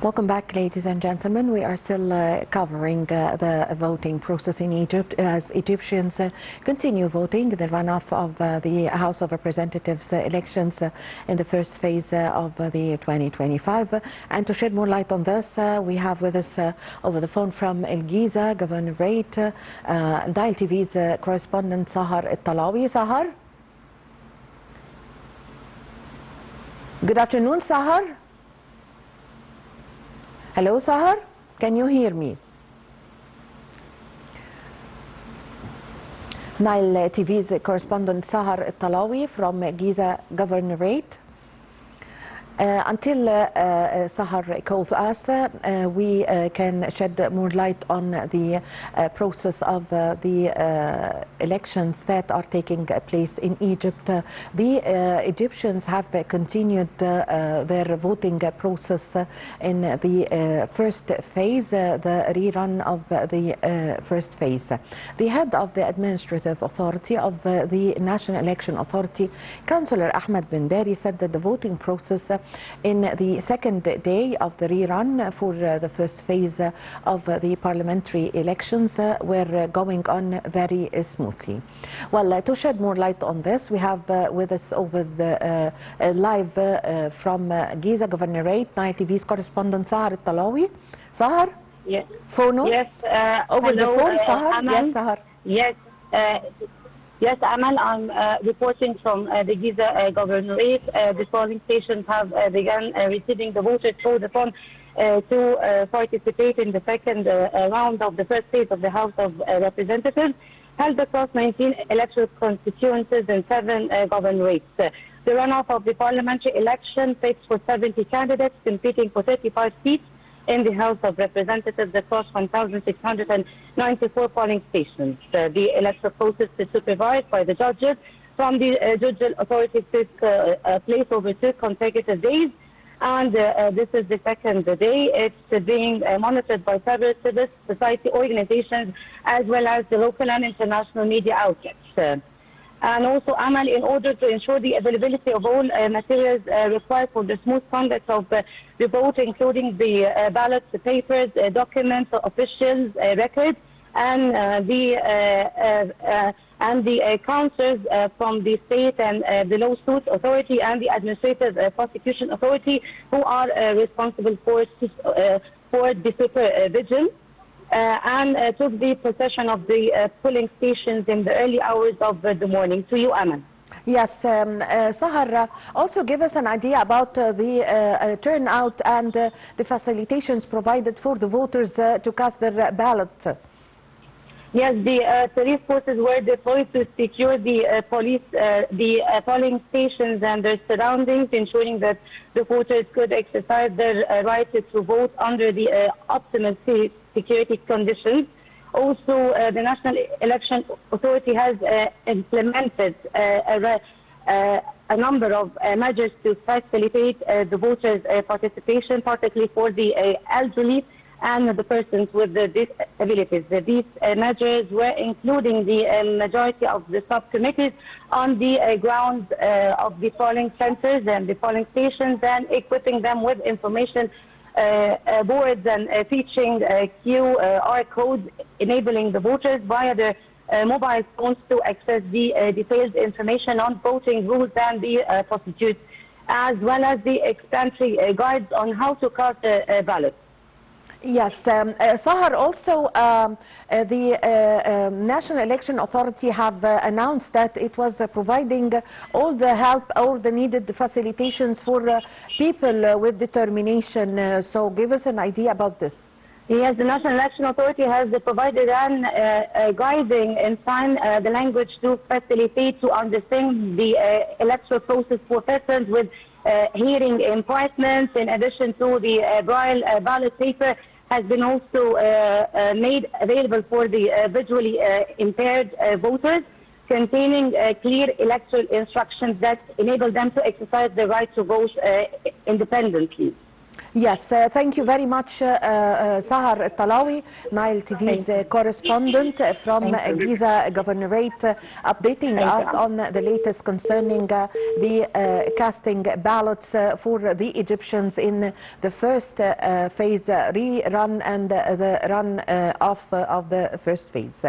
Welcome back, ladies and gentlemen. We are still covering the voting process in Egypt as Egyptians continue voting the runoff of the House of Representatives elections in the first phase of the 2025. And to shed more light on this, we have with us over the phone from Giza Governorate, Nile TV's correspondent Sahar Talawy. Sahar? Good afternoon, Sahar. Hello, Sahar, can you hear me? Nile TV's correspondent Sahar Talawy from Giza Governorate. Until Sahar calls us, we can shed more light on the process of the elections that are taking place in Egypt. The Egyptians have continued their voting process in the first phase, the rerun of the first phase. The head of the administrative authority of the National Election Authority, Councillor Ahmed Ben Dari, said that the voting process in the second day of the rerun for the first phase of the parliamentary elections were going on very smoothly. Well, to shed more light on this, we have with us over the live from Giza Governorate, Nile TV's correspondent Sahar Talawy. Sahar? Yes. Phono? Yes. Over hello, the phone, Sahar? Aman. Yes, Sahar. Yes. Yes, Aman, I'm reporting from the Giza Governorate. The polling stations have begun receiving the voters through the phone to participate in the second round of the first phase of the House of Representatives, held across 19 electoral constituencies in 7 governorates. The runoff of the parliamentary election takes for 70 candidates competing for 35 seats in the House of Representatives across 1,694 polling stations. The electoral process is supervised by the judges from the judicial authority took place over 2 consecutive days, and this is the second day. It's being monitored by several civil society organizations as well as the local and international media outlets. And also, Amal, in order to ensure the availability of all materials required for the smooth conduct of the vote, including the ballots, the papers, documents, officials, records, and the counsellors from the state and the lawsuit authority and the administrative prosecution authority, who are responsible for the supervision. And took the possession of the polling stations in the early hours of the morning. To you, Aman. Yes, Sahar, also give us an idea about the turnout and the facilitations provided for the voters to cast their ballot. Yes, the police forces were deployed to secure the polling stations and their surroundings, ensuring that the voters could exercise their right to vote under the optimal security conditions. Also, the National Election Authority has implemented a number of measures to facilitate the voters' participation, particularly for the elderly and the persons with the disabilities. These measures were including the majority of the subcommittees on the grounds of the polling centers and the polling stations, and equipping them with information boards and featuring QR codes, enabling the voters via their mobile phones to access the detailed information on voting rules and the procedures, as well as the explanatory guides on how to cast a ballot. Yes, Sahar, also the National Election Authority have announced that it was providing all the help, all the needed facilitations for people with determination. So give us an idea about this. Yes, the National Election Authority has provided an guiding in sign the language to facilitate to understand the electoral process for persons with hearing impairments. In addition to the braille ballot paper has been also made available for the visually impaired voters, containing clear electoral instructions that enable them to exercise their right to vote independently. Yes, thank you very much, Sahar Talawy, Nile TV's correspondent from Giza Governorate, updating us on the latest concerning the casting ballots for the Egyptians in the first phase rerun and the run off of the first phase.